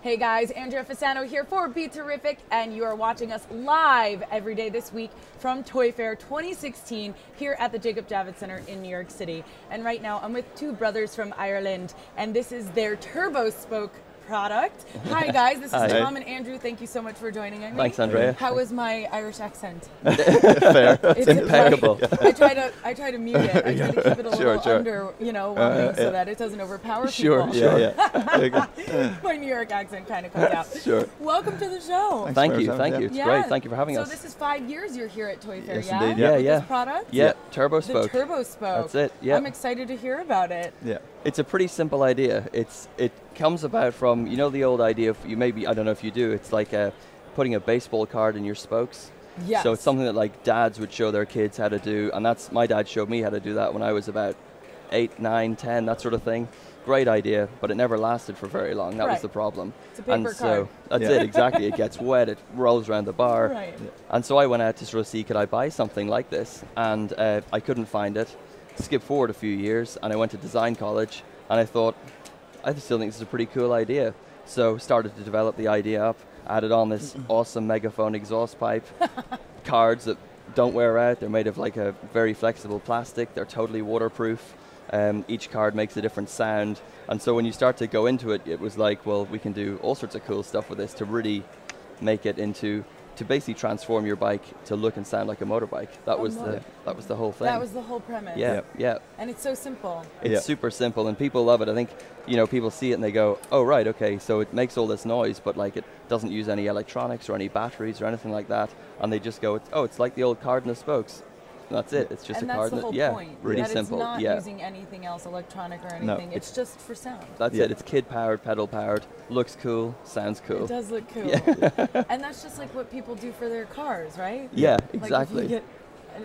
Hey guys, Andrea Fasano here for BeTerrific, and you are watching us live every day this week from Toy Fair 2016 here at the Jacob Javits Center in New York City. And right now I'm with two brothers from Ireland, and this is their Turbospoke product. Hi guys, this is Tom and Andrew. Thank you so much for joining me. Thanks, Andrea. How was my Irish accent? Fair. It's impeccable. I try to mute it. I try to keep it a little under, warming so that it doesn't overpower people. My New York accent kind of comes out. Sure. Welcome to the show. Thank you. It's great. Thank you for having us. So this is 5 years you're here at Toy Fair, yes, indeed. With this product? Yeah, Turbospoke. The Turbospoke. That's it. Yeah. I'm excited to hear about it. Yeah. It's a pretty simple idea. It comes about from, the old idea of, I don't know if you do, it's like putting a baseball card in your spokes. Yes. So it's something that like dads would show their kids how to do, and my dad showed me how to do that when I was about 8, 9, 10, that sort of thing. Great idea, but it never lasted for very long. That was the problem. It's a paper card. So that's it, exactly. It gets wet, it rolls around the bar. Right. And so I went out to sort of see, could I buy something like this? And I couldn't find it. Skip forward a few years, and I went to design college, and I thought, I still think this is a pretty cool idea. So started to develop the idea up, added on this awesome megaphone exhaust pipe, cards that don't wear out. They're made of like a very flexible plastic. They're totally waterproof. Each card makes a different sound. And so when you start to go into it, it was like, well, we can do all sorts of cool stuff with this to really make it into, to basically transform your bike to look and sound like a motorbike. That was the whole thing. That was the whole premise. Yeah. And it's so simple. It's super simple, and people love it. I think, people see it and they go, oh, right, okay, so it makes all this noise, but like it doesn't use any electronics or any batteries or anything like that. And they just go, it's like the old card in the spokes. And that's it. It's just and a card. That's the whole point. Really that simple. It's not using anything else, electronic or anything. It's just for sound. That's it. It's kid powered, pedal powered. Looks cool. Sounds cool. It does look cool. And that's just like what people do for their cars, right? Yeah, like exactly. If you get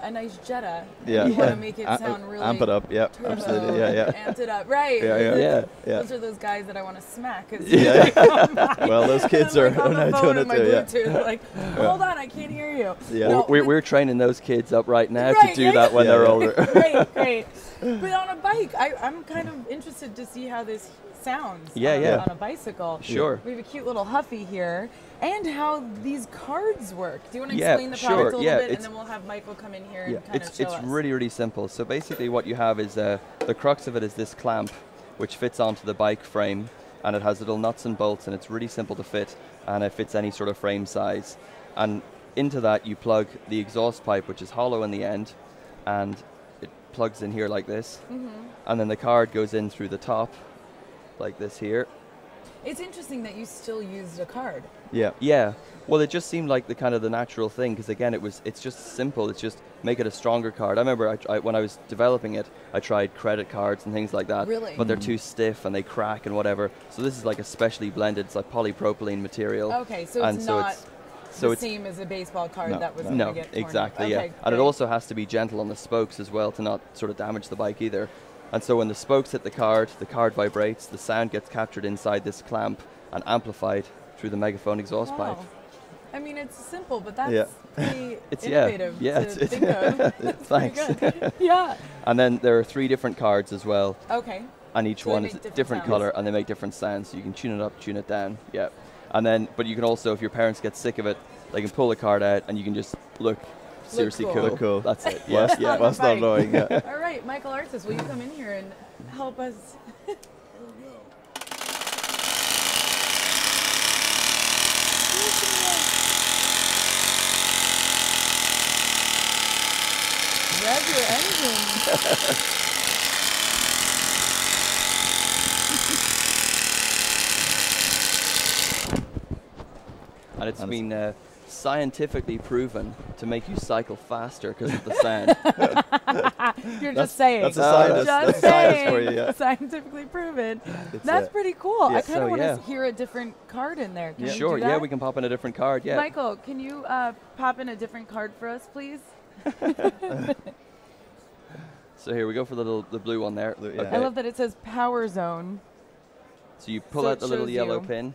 a nice Jetta, you want to make it sound really amp it up. Yeah, turbo, absolutely. Yeah. Amped it up, right? Yeah. Those are those guys that I want to smack. Well, those kids are doing it too. Like, hold on, I can't hear you. Yeah. No, we're training those kids up right now to do that when they're older. Great. But on a bike, I'm kind of interested to see how this sounds on a bicycle. Sure. We have a cute little Huffy here, and how these cards work. Do you want to explain the product a little bit, and then we'll have Michael come in here and kind of show us? It's really, really simple. So basically what you have is, the crux of it is this clamp, which fits onto the bike frame, and it has little nuts and bolts, and it's really simple to fit, and it fits any sort of frame size. And into that you plug the exhaust pipe, which is hollow in the end, and it plugs in here like this, and then the card goes in through the top, like this here. It's interesting that you still used a card. Yeah. Well, it just seemed like the natural thing, because again, it's just simple. It's just make it a stronger card. I remember when I was developing it, I tried credit cards and things like that. Really? But they're too stiff and they crack and whatever. So this is like a specially blended, it's like polypropylene material. Okay, so it's not the same as a baseball card that was going to get torn exactly, up. Okay, And it also has to be gentle on the spokes as well to not sort of damage the bike either. And so when the spokes hit the card vibrates, the sound gets captured inside this clamp and amplified through the megaphone exhaust pipe. I mean, it's simple, but that's pretty innovative to think of. Thanks. Yeah. And then there are 3 different cards as well. Okay. And each one is a different color, and they make different sounds. So you can tune it up, tune it down. Yeah. And then, but you can also, if your parents get sick of it, they can pull the card out, and you can just look seriously cool. Look cool. That's it. Well, it's not annoying. All right, Michael Artis, will you come in here and help us? Here we go. Rev your engine. And it's been scientifically proven to make you cycle faster because of the sound. You're just saying. That's a scientist. Just that's science for you. saying. Scientifically proven. That's pretty cool. I kind of want to hear a different card in there. Can you Sure, do that? we can pop in a different card, Michael, can you pop in a different card for us, please? So here we go for the blue one there. Yeah. I love that it says Power Zone. So you pull out the little yellow pin.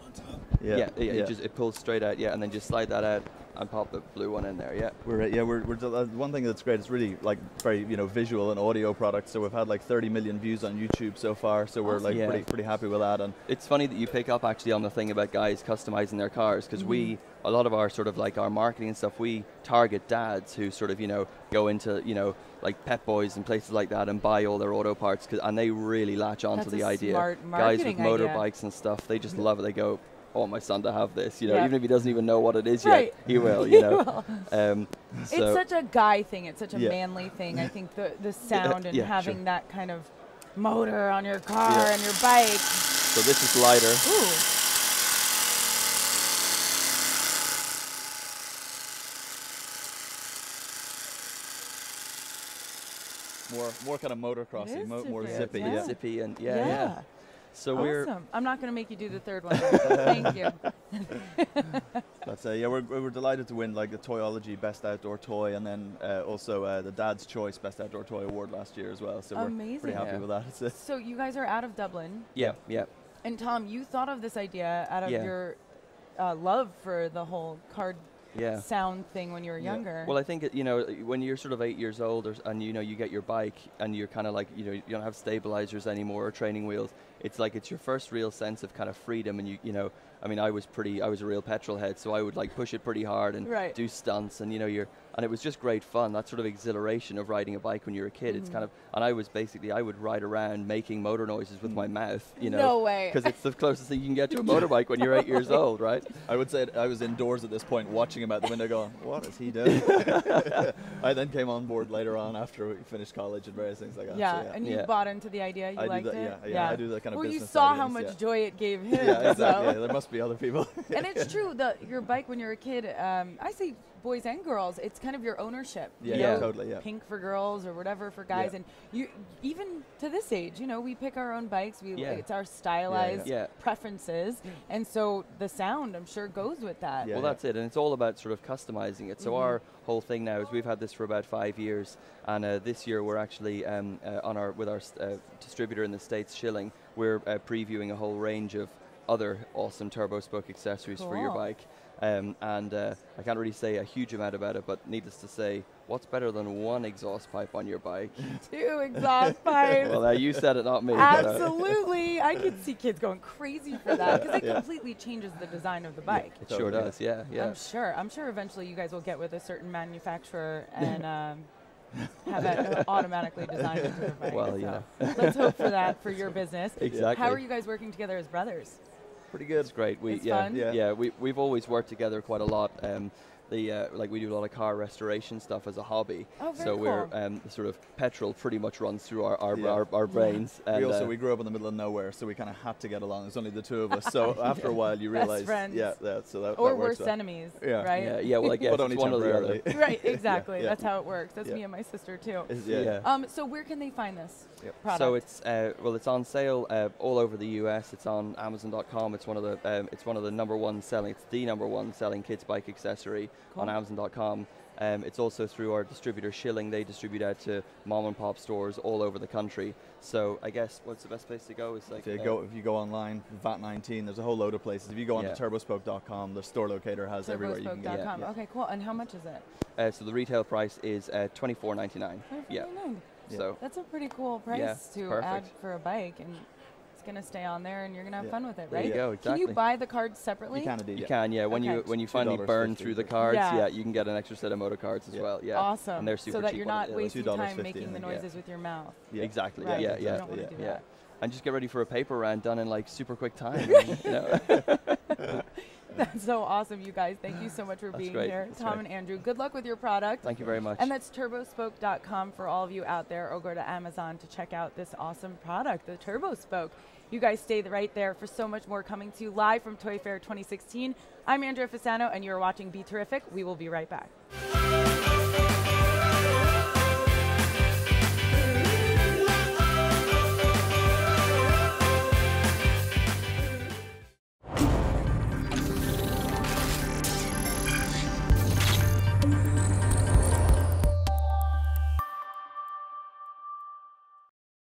On top. It pulls straight out, and then just slide that out, and pop the blue one in there. Yeah. We're one thing that's great. It's really like very visual and audio product. So we've had like 30 million views on YouTube so far. So we're like pretty happy with that. And it's funny that you pick up actually on the thing about guys customizing their cars, because a lot of our sort of like our marketing and stuff, we target dads who sort of go into like Pep Boys and places like that and buy all their auto parts, and they really latch on to the idea. Smart guys with motorbikes and stuff, they just love it. They go, I want my son to have this, even if he doesn't even know what it is yet, he will, It's such a guy thing. It's such a manly thing. I think the sound and having that kind of motor on your car and your bike. So this is lighter. Ooh. More kind of motocrossy, more zippy. Zippy and So awesome. I'm not going to make you do the third one. Thank you. That's we're delighted to win like the Toyology Best Outdoor Toy, and then also the Dad's Choice Best Outdoor Toy Award last year as well. So we're pretty happy with that. So you guys are out of Dublin. Yeah. And Tom, you thought of this idea out of your love for the whole card sound thing when you were younger. Well, I think when you're sort of 8 years old and you get your bike and you're kind of like you don't have stabilizers anymore or training wheels. It's like it's your first real sense of kind of freedom, and I was a real petrol head, so I would like push it pretty hard and do stunts, and and it was just great fun. That sort of exhilaration of riding a bike when you're a kid. It's kind of, and I would ride around making motor noises with my mouth, No way. Because it's the closest thing you can get to a motorbike when you're 8 years old, right? I would say I was indoors at this point watching him out the window going, what is he doing? I then came on board later on after we finished college and various things like that. Yeah, and you bought into the idea, you liked it? Yeah, I do that kind of business. Well, you saw how much joy it gave him. Yeah, exactly. So. Yeah, there must be other people. And it's true, your bike when you're a kid, I say boys and girls, it's kind of your ownership. Totally. Yeah. Pink for girls or whatever for guys, and you even to this age, we pick our own bikes. It's our stylized preferences, and so the sound, I'm sure, goes with that. Well, that's it, and it's all about sort of customizing it. So our whole thing now is we've had this for about 5 years, and this year we're actually with our distributor in the States, Schilling. We're previewing a whole range of other awesome Turbospoke accessories for your bike. And I can't really say a huge amount about it, but needless to say, what's better than one exhaust pipe on your bike? 2 exhaust pipes. Well, you said it, not me. Absolutely. I could see kids going crazy for that, because it completely changes the design of the bike. It sure does, yeah. I'm sure eventually you guys will get with a certain manufacturer and have it automatically designed into the bike. Well, let's hope for that for your business. Exactly. How are you guys working together as brothers? Pretty good. It's great. It's fun? We've always worked together quite a lot. Like we do a lot of car restoration stuff as a hobby. Oh, very so cool. we're sort of petrol pretty much runs through our brains. And we grew up in the middle of nowhere, so we kind of had to get along. There's only the two of us. So after a while, you realize, so that or that worse works enemies, well, I guess but only it's one or the other. Right, exactly. That's how it works. That's me and my sister too. So where can they find this product? So it's on sale all over the US. It's on Amazon.com. It's one of the number one selling kids bike accessory on Amazon.com. It's also through our distributor Schilling. They distribute out to mom and pop stores all over the country. So I guess what's the best place to go is like if you go online, VAT19. There's a whole load of places. If you go onto Turbospoke.com, the store locator has everywhere you can get. Okay, cool. And how much is it? So the retail price is $24.99. Yeah. So that's a pretty cool price to add for a bike, and it's going to stay on there, and you're going to have fun with it, right? There you go, exactly. Can you buy the cards separately? You can indeed. You can, yeah. When you finally burn through the cards, you can get an extra set of motor cards as well. Yeah. Awesome. And they're super so that cheap you're not wasting time making the noises with your mouth. Exactly. Right. Yeah. You don't want to do that. And just get ready for a paper round done in like super quick time. That's so awesome, you guys. Thank you so much for being here. Tom and Andrew, good luck with your product. Thank you very much. And that's turbospoke.com for all of you out there, or go to Amazon to check out this awesome product, the Turbospoke. You guys stay right there for so much more coming to you live from Toy Fair 2016. I'm Andrea Fasano, and you're watching BeTerrific. We will be right back.